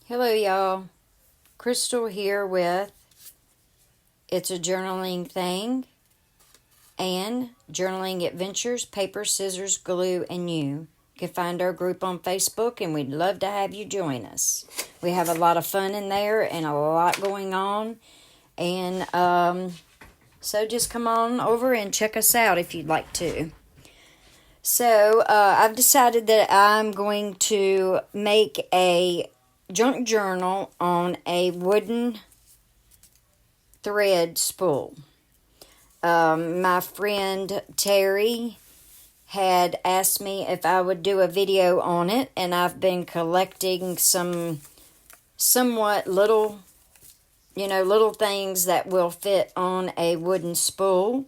Hello, y'all. Crystal here with It's a Journaling Thing and Journaling Adventures, Paper, Scissors, Glue, and You. You can find our group on Facebook, and we'd love to have you join us. We have a lot of fun in there and a lot going on. And so just come on over and check us out if you'd like to. So I've decided that I'm going to make a junk journal on a wooden thread spool. My friend Terry had asked me if I would do a video on it, and I've been collecting some somewhat little things that will fit on a wooden spool.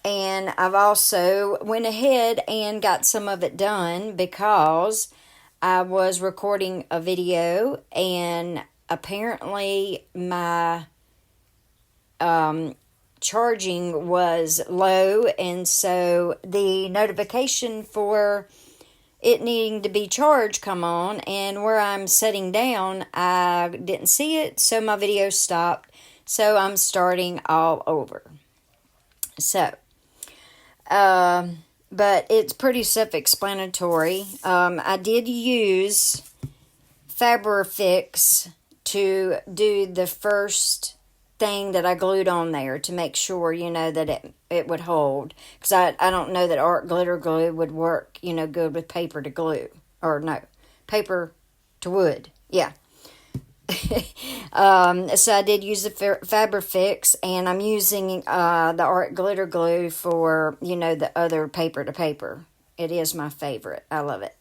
And I've also went ahead and got some of it done because I was recording a video, and apparently my charging was low, and so the notification for it needing to be charged come on, and where I'm sitting down I didn't see it, so my video stopped. So I'm starting all over. But it's pretty self-explanatory. I did use Fabrifix to do the first thing that I glued on there to make sure, that it would hold. Because I don't know that art glitter glue would work, good with paper to glue. Or no, paper to wood. Yeah. So I did use the Fabrifix, and I'm using the art glitter glue for, the other paper to paper. It is my favorite. I love it.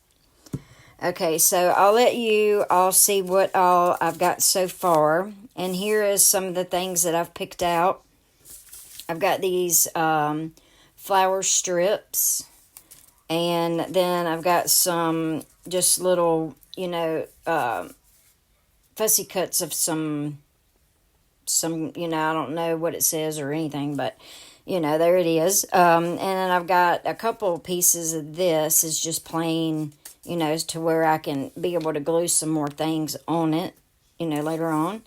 Okay, so I'll let you all see what all I've got so far. And here is some of the things that I've picked out. I've got these flower strips, and then I've got some just little, fussy cuts of some, I don't know what it says or anything, but, there it is. And then I've got a couple pieces of this is just plain, to where I can be able to glue some more things on it, later on.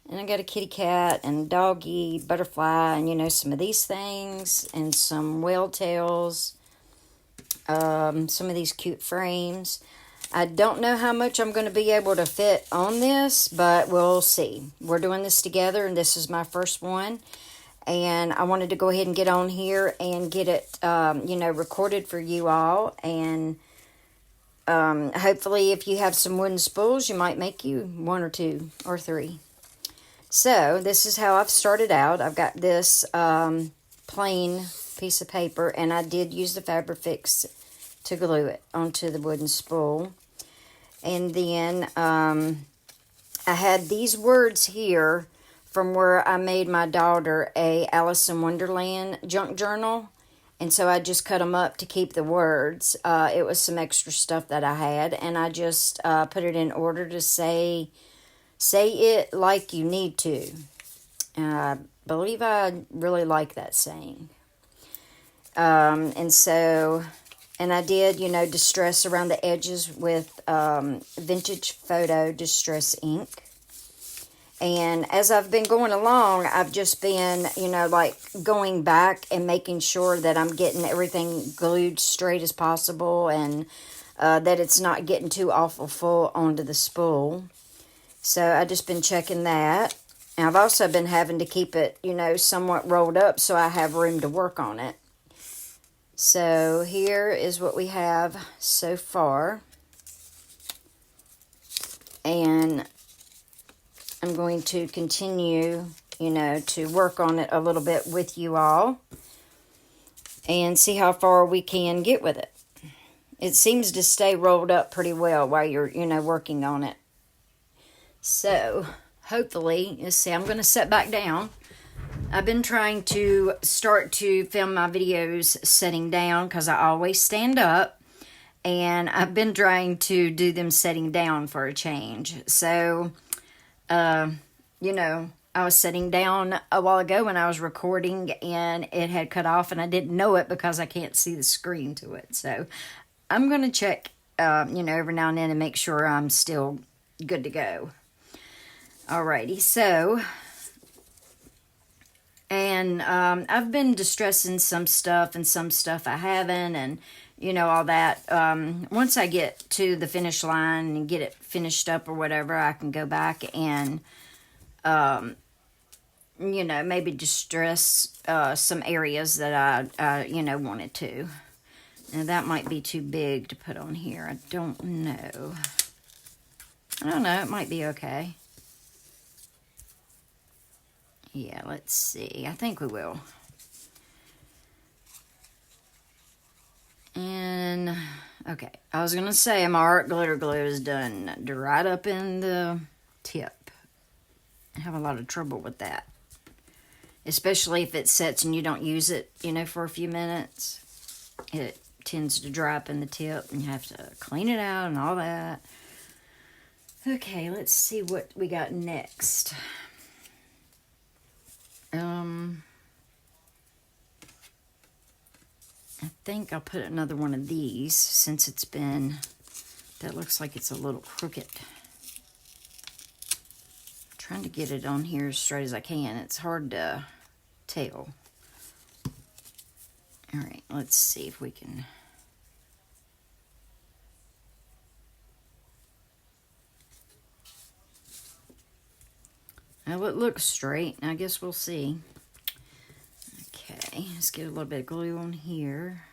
And I got a kitty cat and doggy, butterfly, and, some of these things, and some whale tails, some of these cute frames. I don't know how much I'm going to be able to fit on this, but we'll see. We're doing this together, and this is my first one. And I wanted to go ahead and get on here and get it, recorded for you all. And hopefully if you have some wooden spools, you might make you one or two or three. So this is how I've started out. I've got this plain piece of paper, and I did use the Fabrifix to glue it onto the wooden spool. And then I had these words here from where I made my daughter a Alice in Wonderland junk journal. And so I just cut them up to keep the words. It was some extra stuff that I had, and I just put it in order to say it like you need to. I believe I really like that saying. And I did, distress around the edges with vintage photo distress ink. And as I've been going along, I've just been, going back and making sure that I'm getting everything glued straight as possible, and that it's not getting too awful full onto the spool. So I've just been checking that. And I've also been having to keep it, somewhat rolled up so I have room to work on it. So here is what we have so far. And I'm going to continue, to work on it a little bit with you all and see how far we can get with it. It seems to stay rolled up pretty well while you're, working on it. So hopefully, let's see, I'm going to sit back down. I've been trying to start to film my videos sitting down because I always stand up. And I've been trying to do them sitting down for a change. So, I was sitting down a while ago when I was recording, and it had cut off, and I didn't know it because I can't see the screen to it. So I'm going to check, every now and then and make sure I'm still, good to go. Alrighty, so, and I've been distressing some stuff and some stuff I haven't, and you know, all that. Once I get to the finish line and get it finished up or whatever, I can go back and, you know, maybe distress some areas that I you know, wanted to. Now, that might be too big to put on here. I don't know. I don't know. It might be okay. Yeah, let's see. I think we will. And, okay. I was going to say my art glitter glue is done right up in the tip. I have a lot of trouble with that. Especially if it sets and you don't use it, you know, for a few minutes. It tends to dry up in the tip and you have to clean it out and all that. Okay, let's see what we got next. I think I'll put another one of these since it's been, that looks like it's a little crooked. I'm trying to get it on here as straight as I can. It's hard to tell. All right, let's see if we can. Well, it looks straight. I guess we'll see. Okay, let's get a little bit of glue on here.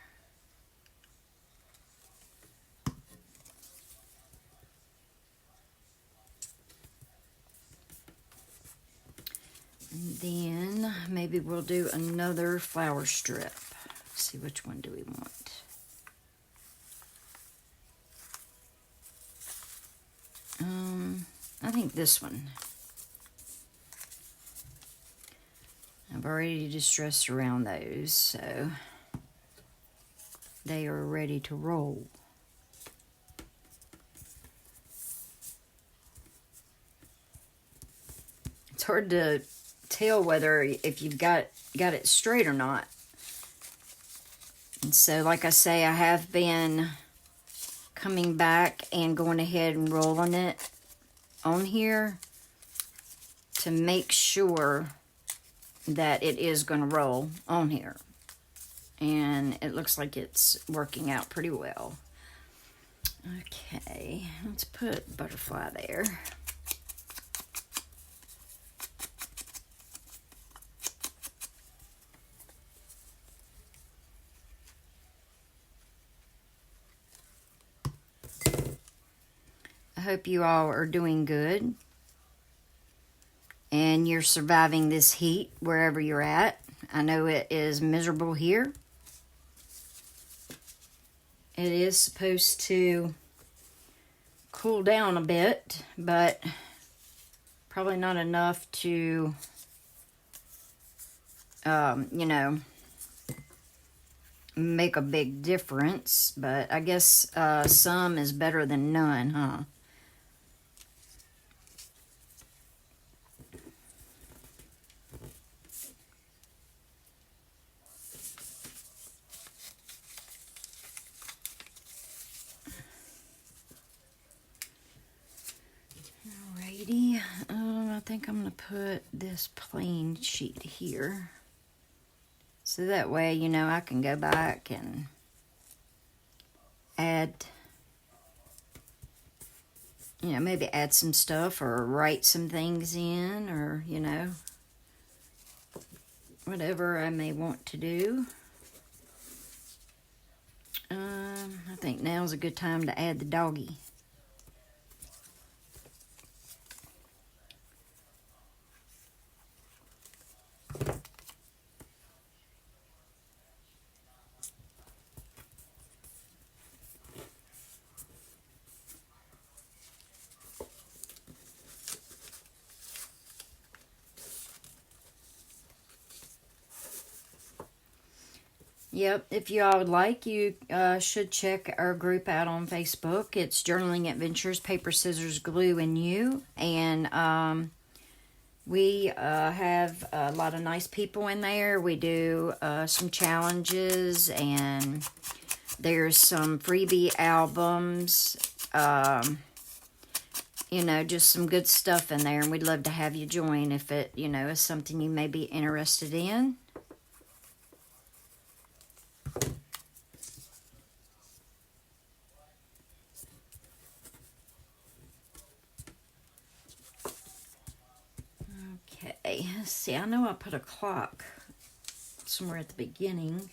And then maybe we'll do another flower strip. Let's see, which one do we want? I think this one. I've already distressed around those, so they are ready to roll. It's hard to tell whether if you've got it straight or not. And so, like I say, I have been coming back and going ahead and rolling it on here to make sure that it is going to roll on here. And it looks like it's working out pretty well. Okay, let's put butterfly there. I hope you all are doing good and you're surviving this heat wherever you're at. I know it is miserable here. It is supposed to cool down a bit, but probably not enough to, you know, make a big difference. But I guess some is better than none, huh? I think I'm going to put this plain sheet here. So that way, you know, I can go back and add, you know, maybe add some stuff or write some things in or, you know, whatever I may want to do. I think now's a good time to add the doggy. Yep, if you all would like, you should check our group out on Facebook. It's Journaling Adventures, Paper, Scissors, Glue, and You. And we have a lot of nice people in there. We do some challenges, and there's some freebie albums. you know, just some good stuff in there, and we'd love to have you join if it, you know, is something you may be interested in. Okay, let's see, I know I put a clock somewhere at the beginning,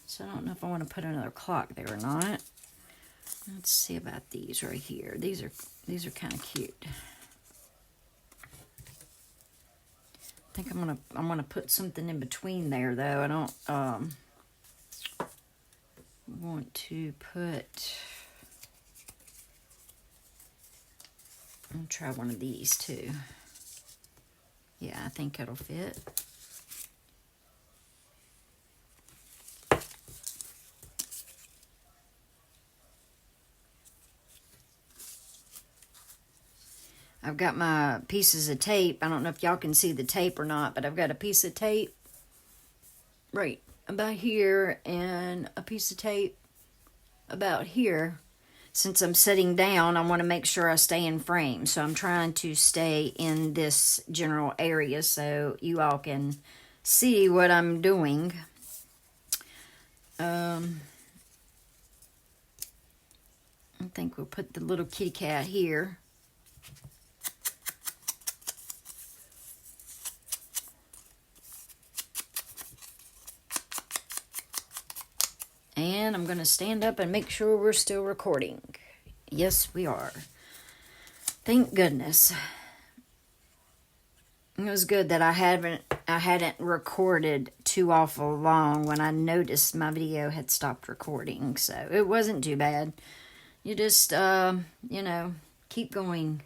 so I don't know if I want to put another clock there or not. Let's see about these right here. These are kind of cute. I think I'm gonna put something in between there though. I don't want to put. I'll try one of these too. Yeah, I think it'll fit. I've got my pieces of tape. I don't know if y'all can see the tape or not, but I've got a piece of tape right about here and a piece of tape about here. Since I'm sitting down, I want to make sure I stay in frame. So I'm trying to stay in this general area so you all can see what I'm doing. I think we'll put the little kitty cat here. And I'm going to stand up and make sure we're still recording. Yes, we are. Thank goodness. It was good that I hadn't recorded too awful long when I noticed my video had stopped recording. So it wasn't too bad. You just, you know, keep going.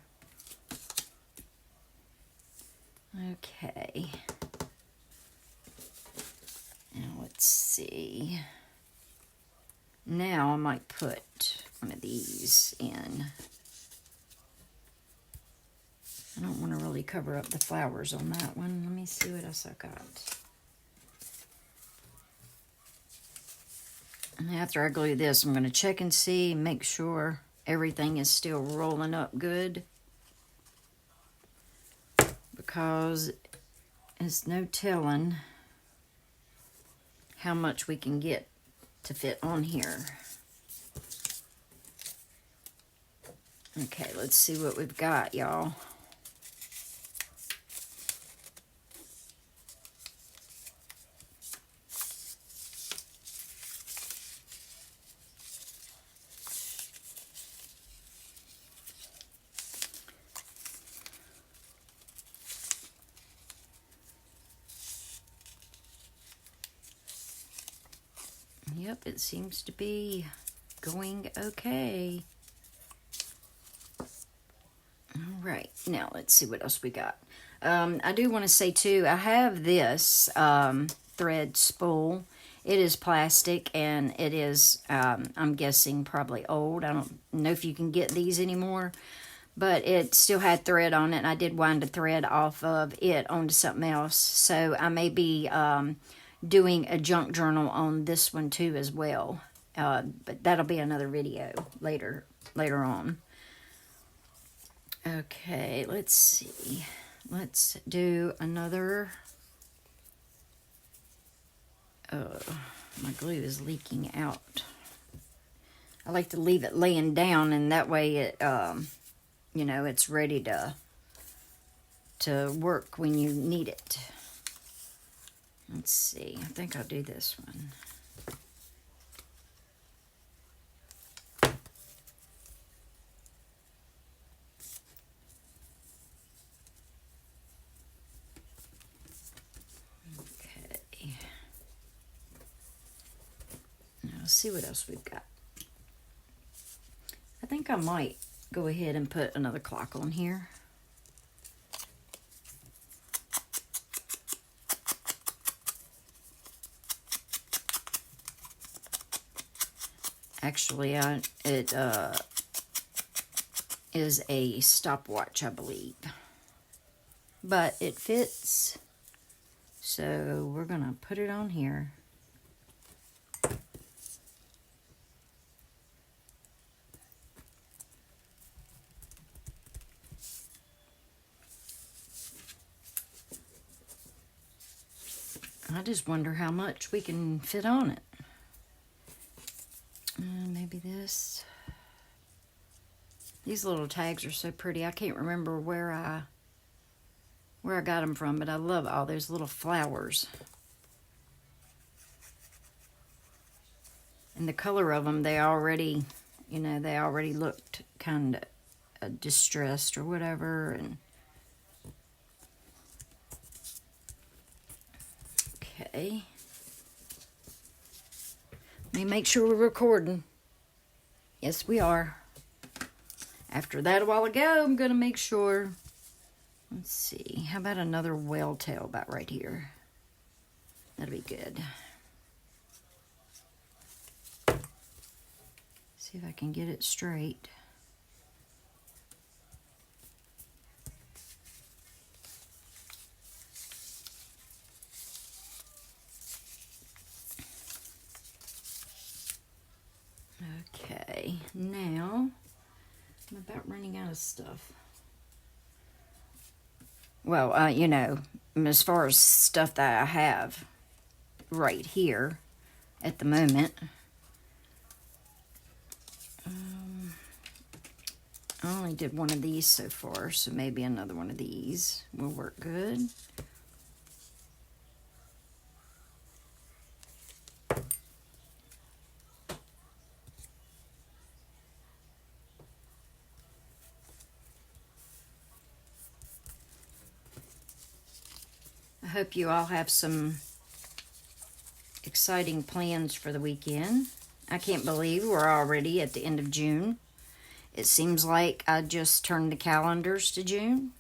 Okay. Now let's see. Now I might put one of these in. I don't want to really cover up the flowers on that one. Let me see what else I got. And after I glue this, I'm going to check and see, make sure everything is still rolling up good. Because it's no telling how much we can get to fit on here. Okay, let's see what we've got, y'all. Yep, it seems to be going okay. All right, now let's see what else we got. I do want to say too, I have this thread spool. It is plastic and it is, I'm guessing, probably old. I don't know if you can get these anymore, but it still had thread on it, and I did wind a thread off of it onto something else. So I may be doing a junk journal on this one too as well, but that'll be another video later on. Okay, let's see. Let's do another. Oh, my glue is leaking out. I like to leave it laying down, and that way it, you know, it's ready to work when you need it. Let's see. I think I'll do this one. Okay. Now let's see what else we've got. I think I might go ahead and put another clock on here. Actually, it is a stopwatch, I believe. But it fits. So we're going to put it on here. I just wonder how much we can fit on it. Maybe this. These little tags are so pretty. I can't remember where I got them from, but I love all those little flowers. And the color of them, they already looked kind of distressed or whatever. And okay. Let me make sure we're recording. Yes, we are. After that a while ago, I'm going to make sure. Let's see. How about another whale tail about right here? That'll be good. See if I can get it straight. Okay, now I'm about running out of stuff. Well, as far as stuff that I have right here at the moment, I only did one of these so far, so maybe another one of these will work good. I hope you all have some exciting plans for the weekend. I can't believe we're already at the end of June. It seems like I just turned the calendars to June.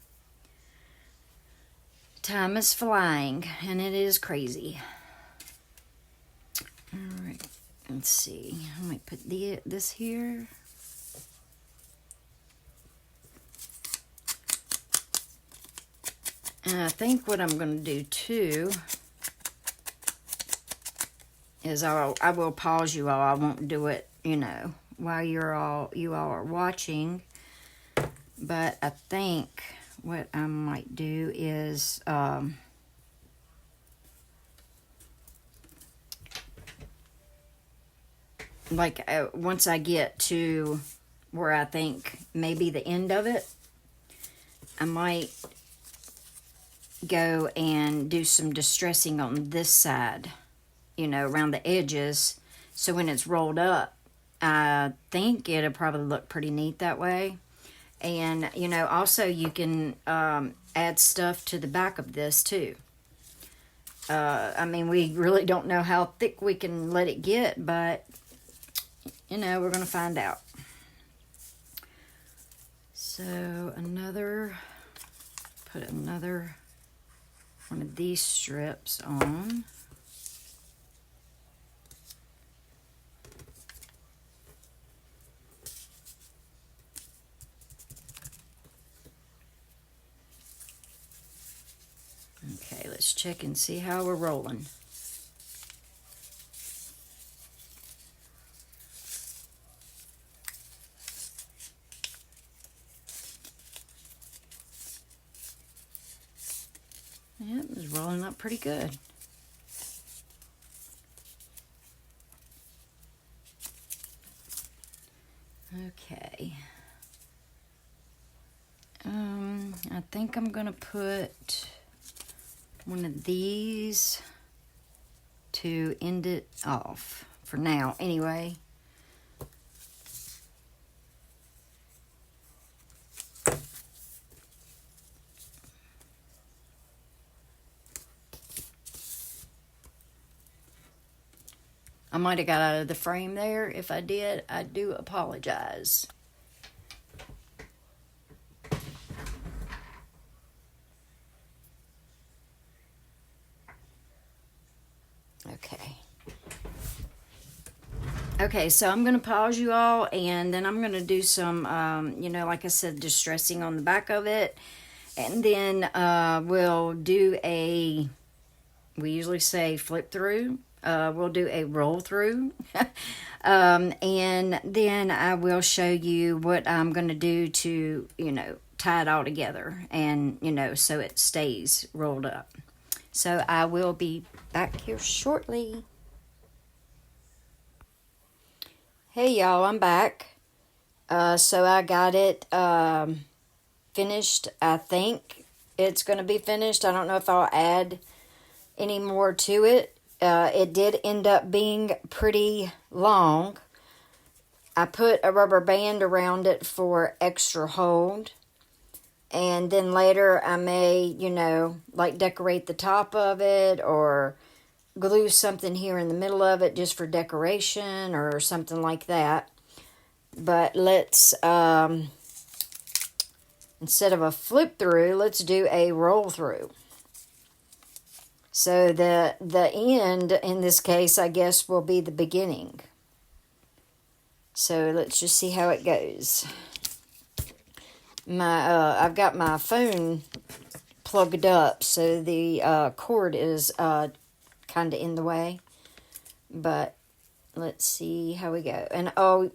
Time is flying, and it is crazy. All right, let's see. I might put this here. And I think what I'm going to do too is I will pause you all. I won't do it, while you all are watching. But I think what I might do is once I get to where I think maybe the end of it, I might go and do some distressing on this side, around the edges, so when it's rolled up, I think it'll probably look pretty neat that way. And also you can add stuff to the back of this too. We really don't know how thick we can let it get, but we're gonna find out. So put another one of these strips on. Okay, let's check and see how we're rolling. Yep, it's rolling up pretty good. Okay. I think I'm gonna put one of these to end it off for now anyway. I might have got out of the frame there. If I did, I do apologize. Okay, so I'm going to pause you all, and then I'm going to do some, like I said, distressing on the back of it. And then we'll do we usually say flip through. We'll do a roll through. And then I will show you what I'm going to do to, tie it all together and, so it stays rolled up. So I will be back here shortly. Hey y'all, I'm back. So I got it finished. I think it's going to be finished. I don't know if I'll add any more to it. It did end up being pretty long. I put a rubber band around it for extra hold. And then later I may, like decorate the top of it or glue something here in the middle of it just for decoration or something like that. But let's, instead of a flip through, let's do a roll through. So the end, in this case, I guess, will be the beginning. So let's just see how it goes. I've got my phone plugged up, so the cord is kind of in the way. But let's see how we go. And oh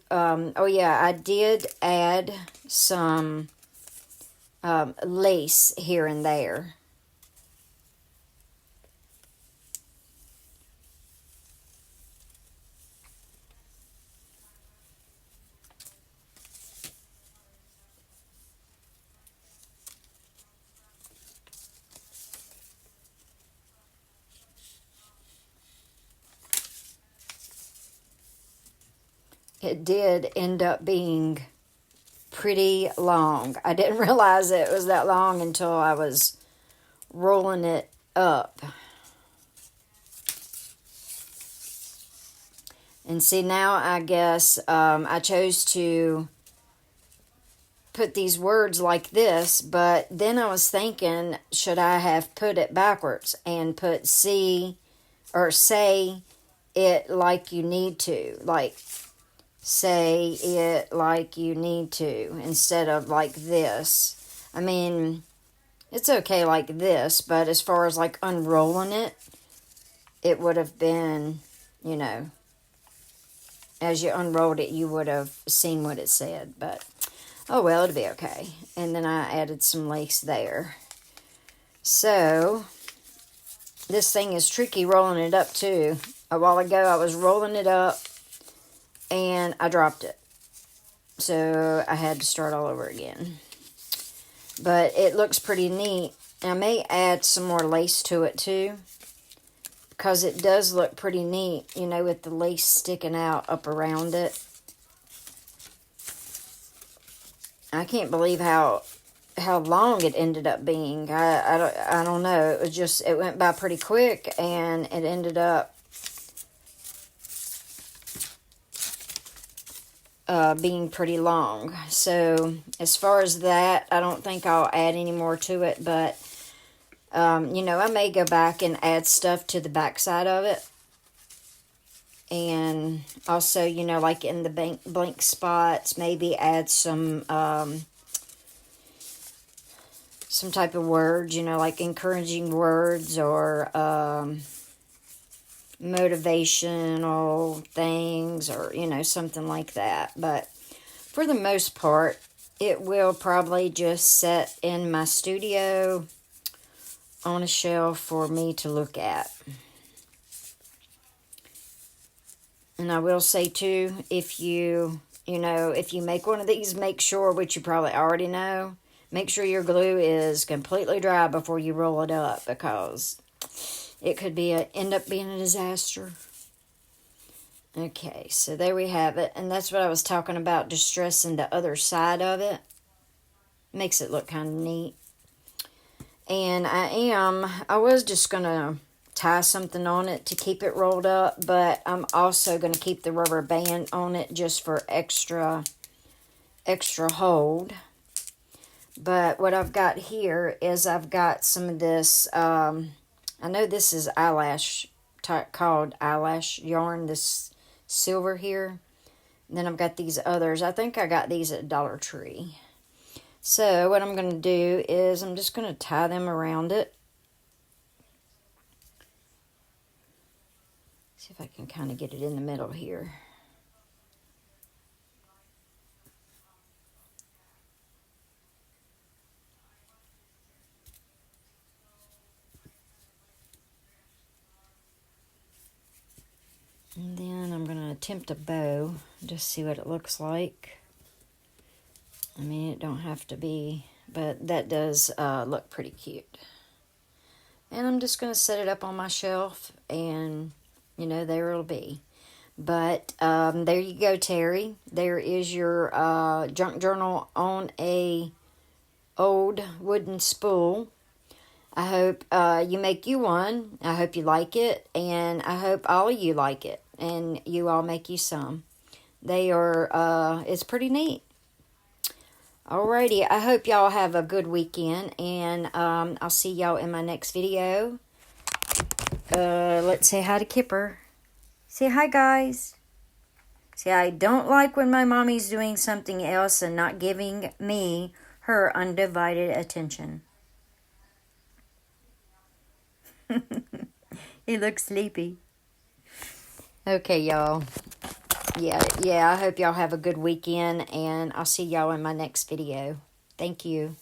yeah, I did add some lace here and there. It did end up being pretty long. I didn't realize it was that long until I was rolling it up. And see, now I guess I chose to put these words like this, but then I was thinking, should I have put it backwards and put see or say it like you need to, like say it like you need to instead of like this. I mean, it's okay like this, but as far as like unrolling it, it would have been, as you unrolled it, you would have seen what it said, but oh well, it'll be okay. And then I added some lace there. So, this thing is tricky rolling it up too. A while ago, I was rolling it up and I dropped it. So, I had to start all over again. But it looks pretty neat. And I may add some more lace to it too, because it does look pretty neat, with the lace sticking out up around it. I can't believe how long it ended up being. I don't know. It was just, it went by pretty quick, and it ended up being pretty long. So as far as that, I don't think I'll add any more to it, but I may go back and add stuff to the back side of it. And also, like in the blank spots, maybe add some type of words, like encouraging words or motivational things or, something like that. But for the most part, it will probably just sit in my studio on a shelf for me to look at. And I will say too, if you make one of these, make sure, which you probably already know, make sure your glue is completely dry before you roll it up, because it could end up being a disaster. Okay, so there we have it. And that's what I was talking about, distressing the other side of it. Makes it look kind of neat. And I was just going to tie something on it to keep it rolled up, but I'm also going to keep the rubber band on it just for extra hold. But what I've got here is I've got some of this, I know this is called eyelash yarn, this silver here. And then I've got these others. I think I got these at Dollar Tree. So what I'm going to do is I'm just going to tie them around it. See if I can kind of get it in the middle here. And then I'm going to attempt a bow, just see what it looks like. I mean, it don't have to be, but that does look pretty cute. And I'm just going to set it up on my shelf, and, you know, there it'll be. But there you go, Terry. There is your junk journal on a old wooden spool. I hope you make you one. I hope you like it, and I hope all of you like it, and you all make you some. They are, it's pretty neat. Alrighty, I hope y'all have a good weekend, and I'll see y'all in my next video. Let's say hi to Kipper. Say hi, guys. See, I don't like when my mommy's doing something else and not giving me her undivided attention. He looks sleepy. Okay, y'all. Yeah, I hope y'all have a good weekend, and I'll see y'all in my next video. Thank you.